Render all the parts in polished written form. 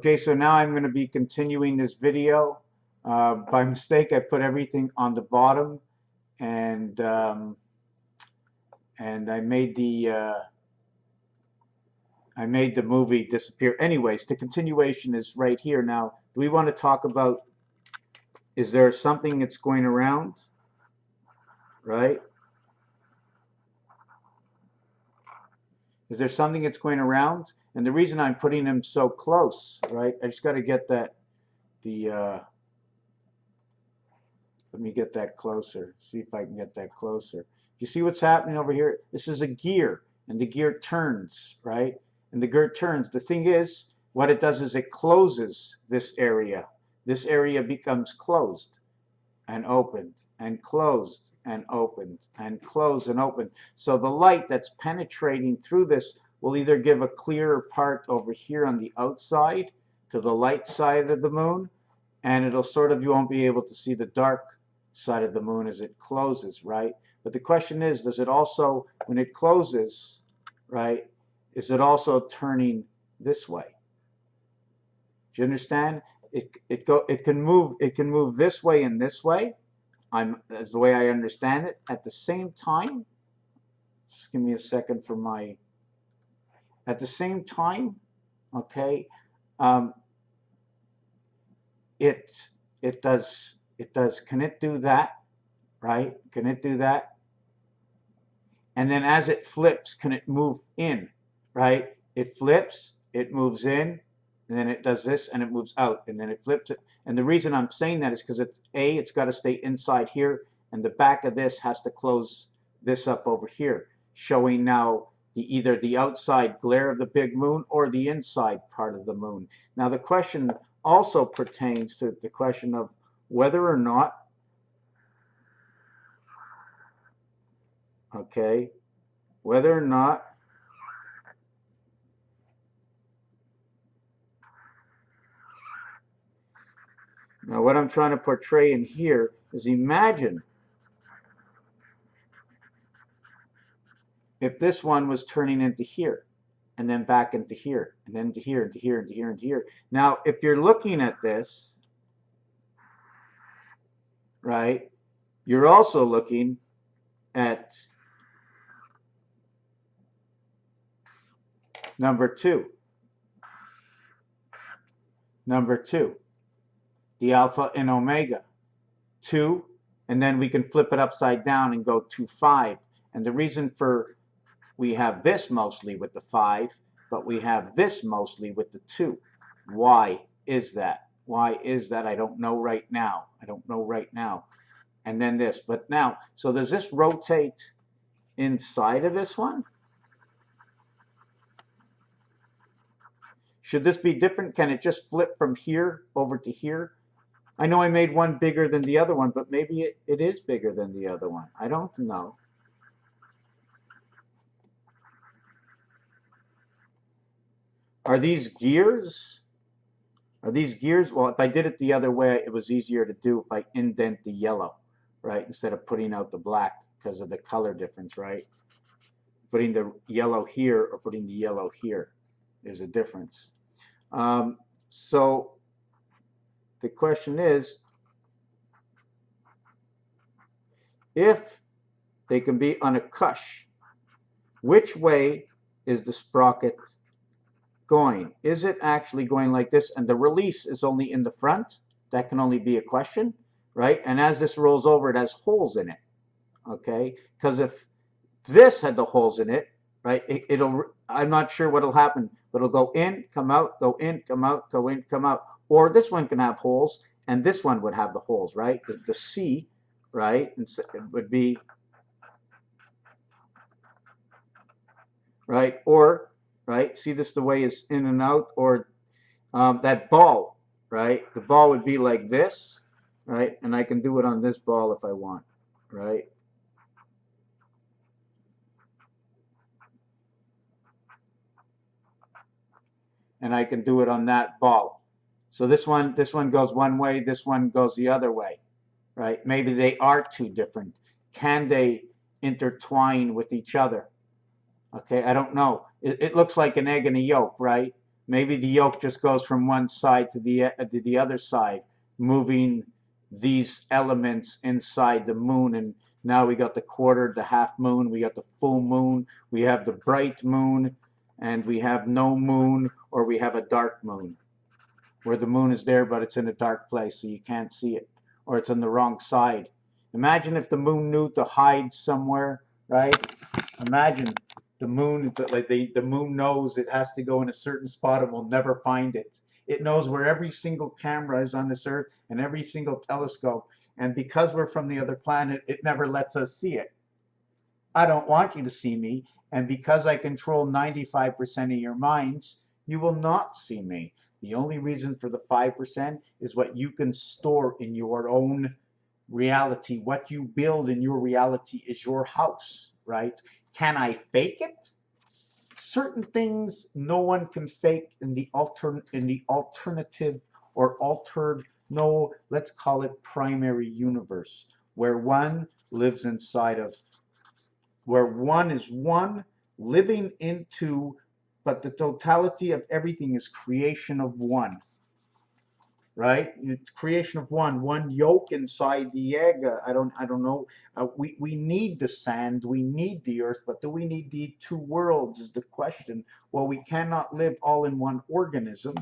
Okay, so now I'm going to be continuing this video. By mistake, I put everything on the bottom, and I made the movie disappear. Anyways, the continuation is right here. Now, do we want to talk about, is there something that's going around, right? Is there something that's going around? And the reason I'm putting them so close, right? I just got to get that, let me get that closer. See if I can get that closer. You see what's happening over here? This is a gear, and the gear turns, right? And the gear turns. The thing is, what it does is it closes this area. This area becomes closed and opened and closed and opened and closed and opened. So the light that's penetrating through this will either give a clearer part over here on the outside to the light side of the moon, and it'll sort of, you won't be able to see the dark side of the moon as it closes, right? But the question is, does it also, when it closes, right, is it also turning this way? Do you understand? It can move this way and this way. That's the way I understand it. At the same time, just give me a second for my. At the same time, okay, it does. Can it do that? Right? Can it do that? And then as it flips, can it move in? Right? It flips, it moves in, and then it does this, and it moves out, and then it flips it. And the reason I'm saying that is because it's got to stay inside here, and the back of this has to close this up over here, showing now either the outside glare of the big moon or the inside part of the moon. Now the question also pertains to the question of whether or not, okay, whether or not now what I'm trying to portray in here is, imagine if this one was turning into here and then back into here and then to here and to here and to here and to here. Now if you're looking at this, right, you're also looking at number two, the alpha and omega, 2, and then we can flip it upside down and go to 5. And the reason for, we have this mostly with the 5, but we have this mostly with the 2. Why is that? Why is that? I don't know right now. I don't know right now. And then this. But now, so does this rotate inside of this one? Should this be different? Can it just flip from here over to here? I know I made one bigger than the other one, but maybe it is bigger than the other one. I don't know. Are these gears? Are these gears? Well, if I did it the other way, it was easier to do if I indent the yellow, right? Instead of putting out the black because of the color difference, right? Putting the yellow here or putting the yellow here. There's a difference. So the question is, if they can be on a cush, which way is the sprocket going? Is it actually going like this and the release is only in the front? That can only be a question, right? And as this rolls over, it has holes in it, okay? Because if this had the holes in it, right, I'm not sure what'll happen, but it'll go in, come out, go in, come out, go in, come out. Or this one can have holes, and this one would have the holes, right? The C, right, and so it would be, right, or, right, see this the way is in and out, or that ball, right? The ball would be like this, right? And I can do it on this ball if I want, right? And I can do it on that ball. So this one goes one way, this one goes the other way, right? Maybe they are two different. Can they intertwine with each other? Okay, I don't know. It looks like an egg and a yolk, right? Maybe the yoke just goes from one side to the other side, moving these elements inside the moon. And now we got the quarter, the half moon, we got the full moon, we have the bright moon, and we have no moon, or we have a dark moon, where the moon is there, but it's in a dark place, so you can't see it, or it's on the wrong side. Imagine if the moon knew to hide somewhere, right? Imagine the moon, like the moon knows it has to go in a certain spot and will never find it. It knows where every single camera is on this earth and every single telescope. And because we're from the other planet, it never lets us see it. I don't want you to see me. And because I control 95% of your minds, you will not see me. The only reason for the 5% is what you can store in your own reality. What you build in your reality is your house, right? Can I fake it? Certain things no one can fake in the alternative or altered, no, let's call it primary universe, where one lives inside of, where one is one living into, but the totality of everything is creation of one. Right? It's creation of one yolk inside the egg. I don't know. We need the sand, we need the earth, but do we need the two worlds is the question. Well, we cannot live all in one organism,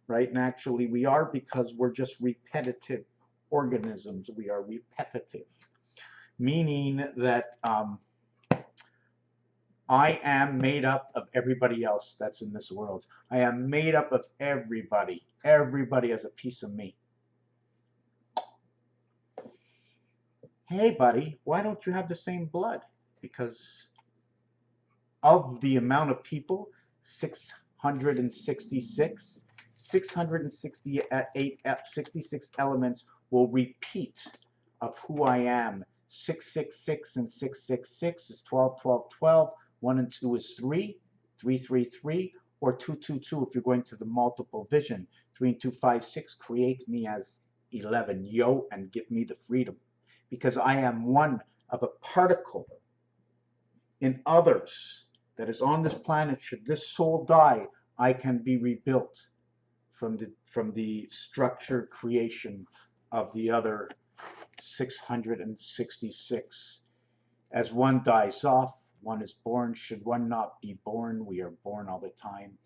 right? And actually we are, because we're just repetitive organisms. We are repetitive, meaning that I am made up of everybody else that's in this world. I am made up of everybody. Everybody has a piece of me. Hey, buddy, why don't you have the same blood? Because of the amount of people, 666, 66 elements will repeat of who I am. 666 and 666 is 12, 12, 12. 1 and 2 is 3, 3, 3, 3, or 2, 2, 2 if you're going to the multiple vision. 3 and 2, 5, 6, create me as 11, yo, and give me the freedom. Because I am one of a particle in others that is on this planet. Should this soul die, I can be rebuilt from the structure creation of the other 666. As one dies off, one is born. Should one not be born, we are born all the time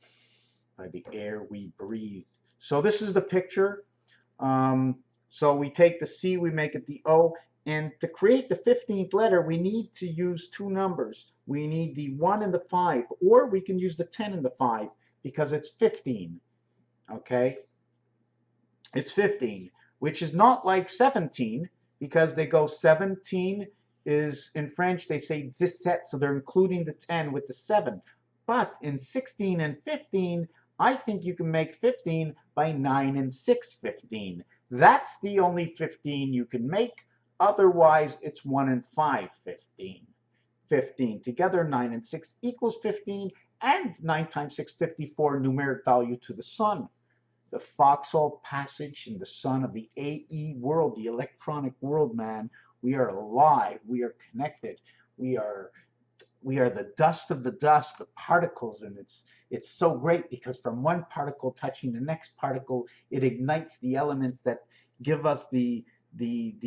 by the air we breathe. So this is the picture. So we take the C, we make it the O, and to create the 15th letter, we need to use two numbers. We need the 1 and the 5, or we can use the 10 and the 5, because it's 15, okay? It's 15, which is not like 17, because they go 17 is, in French, they say 17, so they're including the 10 with the 7. But in 16 and 15, I think you can make 15 by 9 and 6, 15. That's the only 15 you can make. Otherwise, it's 1 and 5, 15. 15. Together, 9 and 6 equals 15, and 9 times 6, 54, numeric value to the sun. The Foxhole passage in the sun of the AE world, the electronic world, man. We are alive. We are connected. We are the dust of the dust, the particles, and it's so great because from one particle touching the next particle, it ignites the elements that give us the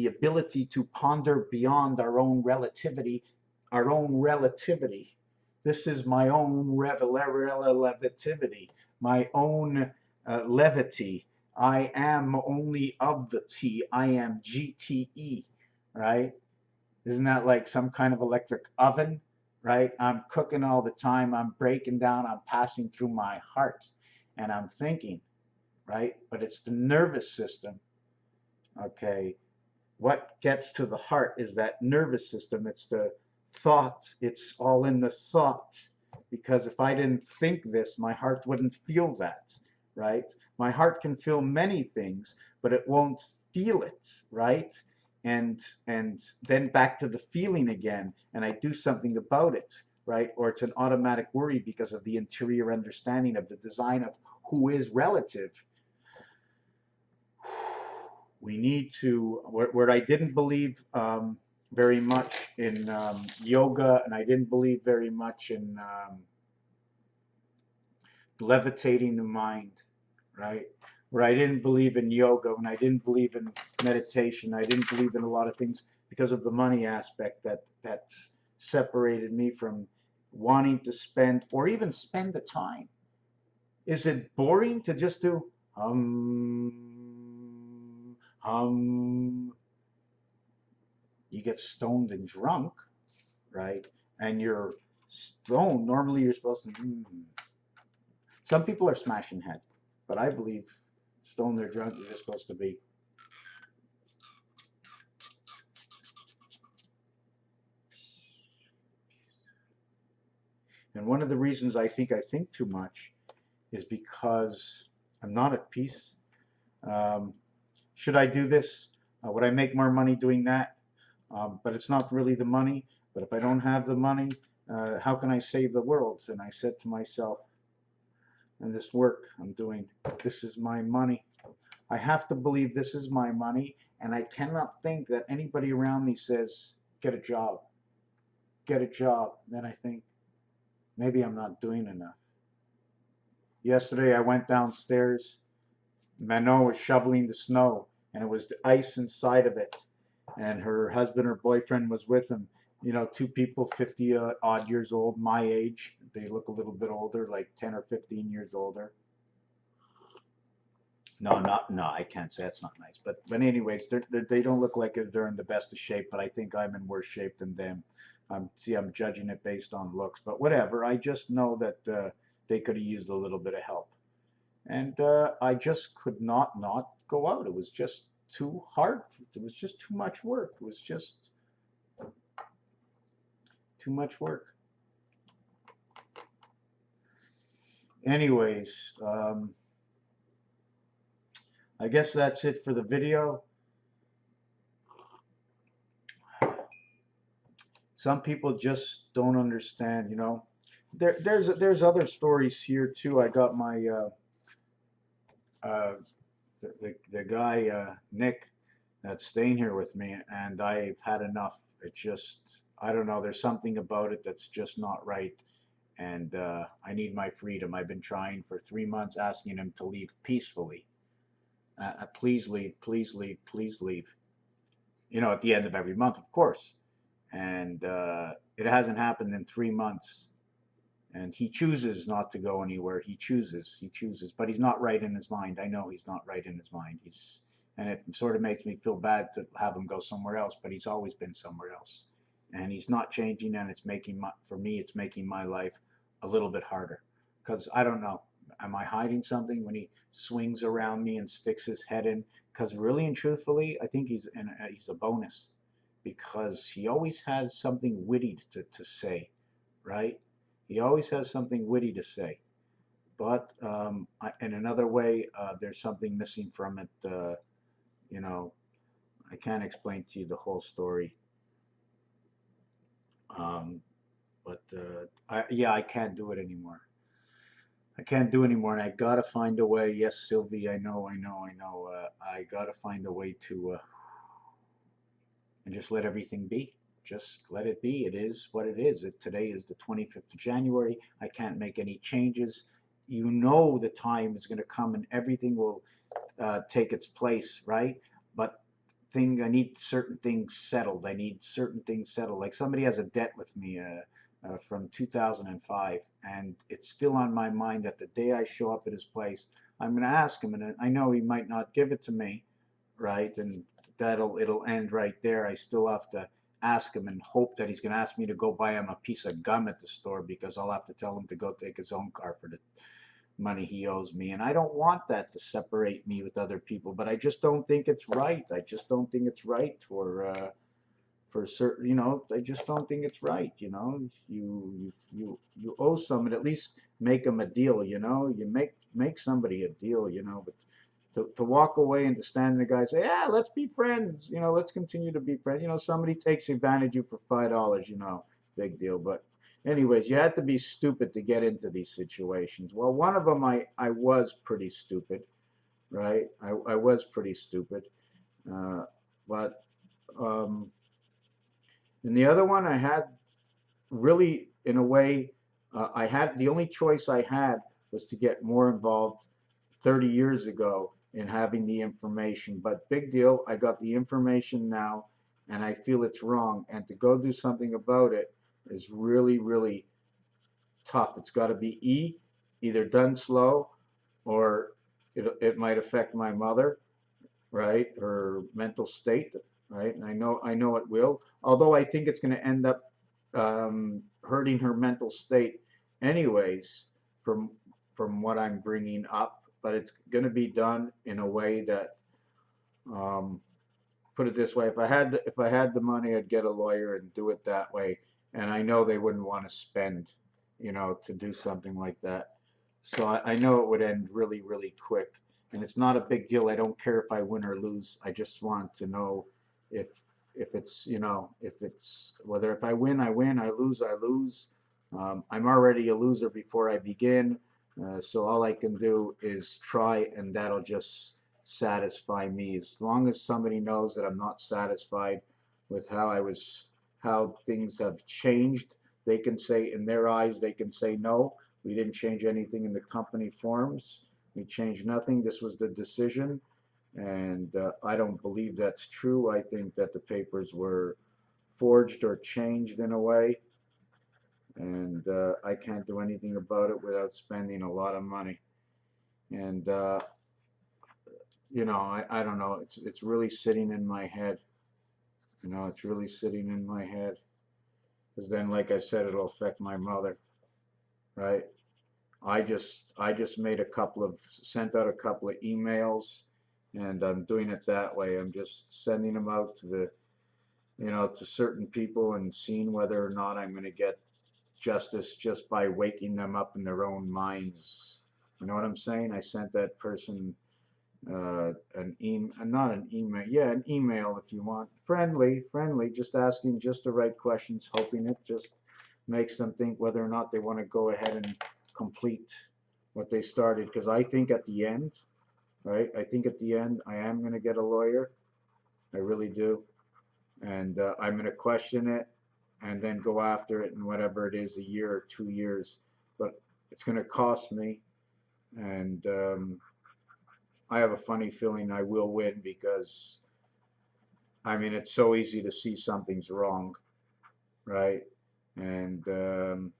ability to ponder beyond our own relativity. Our own relativity. This is my own relativity, my own levity. I am only of the T. I am GTE, right? Isn't that like some kind of electric oven, right? I'm cooking all the time. I'm breaking down. I'm passing through my heart, and I'm thinking, right? But it's the nervous system, okay? What gets to the heart is that nervous system. It's the thought. It's all in the thought. Because if I didn't think this, my heart wouldn't feel that, right? My heart can feel many things, but it won't feel it, right? And then back to the feeling again, and I do something about it, right? Or it's an automatic worry because of the interior understanding of the design of who is relative. We need to, where I didn't believe very much in yoga, and I didn't believe very much in levitating the mind, right? Where I didn't believe in yoga, when I didn't believe in meditation, I didn't believe in a lot of things because of the money aspect that separated me from wanting to spend or even spend the time. Is it boring to just do hum? You get stoned and drunk, right? And you're stoned. Normally you're supposed to. Some people are smashing head, but I believe stoned or drunk you're just supposed to be. And one of the reasons I think too much is because I'm not at peace. Um, should I do this? Would I make more money doing that? But it's not really the money. But if I don't have the money, how can I save the world? And I said to myself, and this work I'm doing, this is my money. I have to believe this is my money, and I cannot think that anybody around me says, get a job, get a job. Then I think, maybe I'm not doing enough. Yesterday I went downstairs. Manon was shoveling the snow, and it was the ice inside of it. And her husband or boyfriend was with him. You know, two people 50 odd years old, my age. They look a little bit older, like 10 or 15 years older. No, no, I can't say that's not nice. But anyways, they don't look like they're in the best of shape, but I think I'm in worse shape than them. See, I'm judging it based on looks, but whatever. I just know that they could have used a little bit of help. And I just could not go out. It was just too hard. It was just too much work. It was just too much work. Anyways, I guess that's it for the video. Some people just don't understand, you know. There's other stories here too. I got my the guy Nick that's staying here with me, and I've had enough. It just, I don't know. There's something about it that's just not right, and I need my freedom. I've been trying for 3 months, asking him to leave peacefully. Please leave, please leave, please leave. You know, at the end of every month, of course. And it hasn't happened in 3 months. And he chooses not to go anywhere. He chooses, but he's not right in his mind. I know he's not right in his mind. And it sort of makes me feel bad to have him go somewhere else, but he's always been somewhere else. And he's not changing, and it's making for me, it's making my life a little bit harder. Because I don't know, am I hiding something when he swings around me and sticks his head in? Because really and truthfully, I think he's a bonus, because he always has something witty to say, right? He always has something witty to say. But in another way, there's something missing from it. You know, I can't explain to you the whole story. Yeah, I can't do it anymore. I can't do anymore, and I gotta find a way. Yes, Sylvie, I know. I gotta find a way to and just let everything be. Just let it be. It is what it is. Today is the 25th of January. I can't make any changes. You know the time is going to come and everything will take its place, right? But I need certain things settled. I need certain things settled. Like somebody has a debt with me from 2005, and it's still on my mind that the day I show up at his place, I'm going to ask him, and I know he might not give it to me, right? And it'll end right there. I still have to ask him and hope that he's going to ask me to go buy him a piece of gum at the store, because I'll have to tell him to go take his own car for the money he owes me. And I don't want that to separate me with other people, but I just don't think it's right. I just don't think it's right for certain, you know, I just don't think it's right, you know. You owe someone, at least make them a deal, you know. You make somebody a deal, you know. But to walk away and to stand the guy and say, yeah, let's be friends, you know, let's continue to be friends. You know, somebody takes advantage of you for $5, you know, big deal. But anyways, you had to be stupid to get into these situations. Well, one of them I was pretty stupid, right? I was pretty stupid. But and the other one I had really, in a way, I had the only choice I had was to get more involved 30 years ago in having the information. But big deal, I got the information now, and I feel it's wrong. And to go do something about it is really, really tough. It's got to be either done slow, or it might affect my mother, right? Her mental state, right? And I know it will. Although I think it's going to end up hurting her mental state, anyways, from what I'm bringing up. But it's going to be done in a way that, put it this way: if I had the money, I'd get a lawyer and do it that way. And I know they wouldn't want to spend, to do something like that. So I know it would end really, really quick. And it's not a big deal. I don't care if I win or lose. I just want to know if it's, if it's, whether if I win, I win, I lose. I'm already a loser before I begin. So all I can do is try, and that'll just satisfy me. As long as somebody knows that I'm not satisfied with how things have changed, they can say, in their eyes, they can say, no, we didn't change anything in the company forms. We changed nothing. This was the decision. And I don't believe that's true. I think that the papers were forged or changed in a way. And I can't do anything about it without spending a lot of money. And, I don't know. It's really sitting in my head. It's really sitting in my head. Because then, like I said, it'll affect my mother, right? I just sent out a couple of emails, and I'm doing it that way. I'm just sending them out to to certain people and seeing whether or not I'm going to get justice just by waking them up in their own minds. You know what I'm saying? I sent that person not an email, yeah, an email if you want, friendly, just asking just the right questions, hoping it just makes them think whether or not they want to go ahead and complete what they started. Because I think at the end, right, I am going to get a lawyer. I really do. And I'm going to question it and then go after it in whatever it is, a year or 2 years. But it's going to cost me. And I have a funny feeling I will win, because, I mean, it's so easy to see something's wrong, right? And the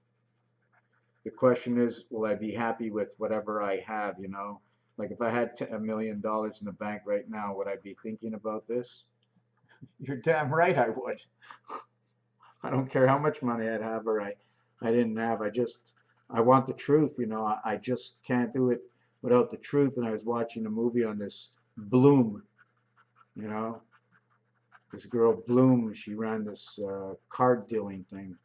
question is, will I be happy with whatever I have, Like if I had $1 million in the bank right now, would I be thinking about this? You're damn right I would. I don't care how much money I'd have or I didn't have. I want the truth, I just can't do it without the truth. And I was watching a movie on this Bloom, this girl Bloom, she ran this card dealing thing.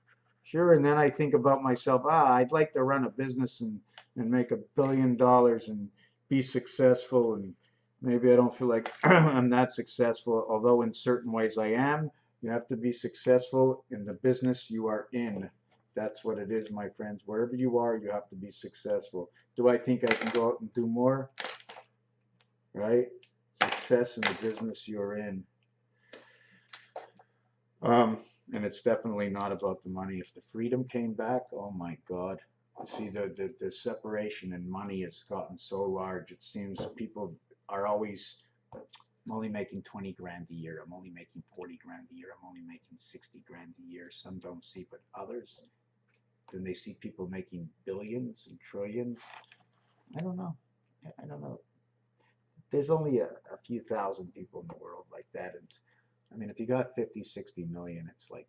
Sure, and then I think about myself, I'd like to run a business and make $1 billion and be successful, and maybe I don't feel like I'm that successful, although in certain ways I am. You have to be successful in the business you are in. That's what it is, my friends. Wherever you are, you have to be successful. Do I think I can go out and do more? Right? Success in the business you're in. And it's definitely not about the money. If the freedom came back, oh my God. See, the separation in money has gotten so large. It seems people are always, I'm only making 20 grand a year. I'm only making 40 grand a year. I'm only making 60 grand a year. Some don't see, but others, then they see people making billions and trillions. I don't know. I don't know. There's only a few thousand people in the world like that. And I mean, if you got 50, 60 million, it's like,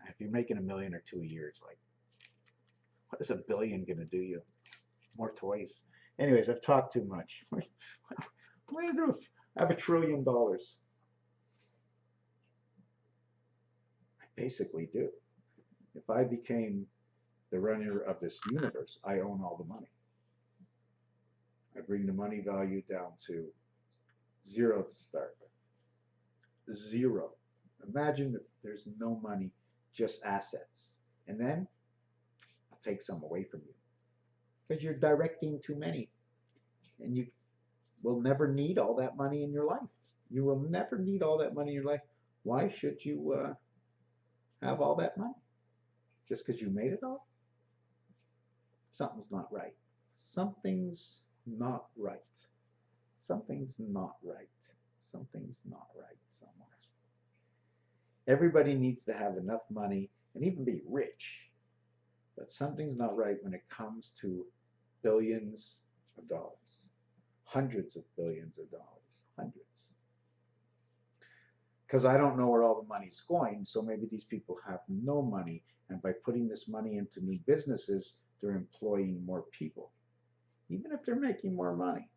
if you're making $1 million or 2 a year, it's like, what is $1 billion going to do you? More toys. Anyways, I've talked too much. What do you do? I have $1 trillion. I basically do. If I became the runner of this universe, I own all the money. I bring the money value down to 0 to start with. 0. Imagine if there's no money, just assets. And then I'll take some away from you, because you're directing too many. And you will never need all that money in your life. You will never need all that money in your life. Why should you have all that money? Just because you made it all? something's not right. Something's not right. Something's not right. Something's not right somewhere. Everybody needs to have enough money and even be rich. But something's not right when it comes to billions of dollars. Hundreds of billions of dollars. Hundreds. Because I don't know where all the money's going, so maybe these people have no money, and by putting this money into new businesses, they're employing more people. Even if they're making more money.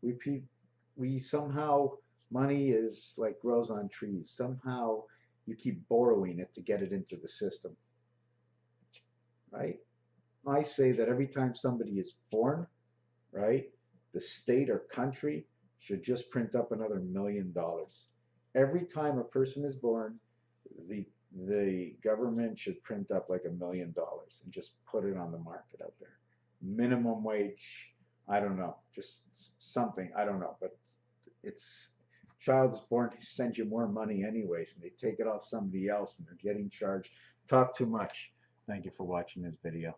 We somehow, money is like grows on trees. Somehow you keep borrowing it to get it into the system. Right? I say that every time somebody is born, right, the state or country should just print up another $1 million. Every time a person is born, the government should print up like $1 million and just put it on the market out there. Minimum wage, I don't know, just something, I don't know, but it's child is born to send you more money anyways, and they take it off somebody else and they're getting charged. Talk too much. Thank you for watching this video.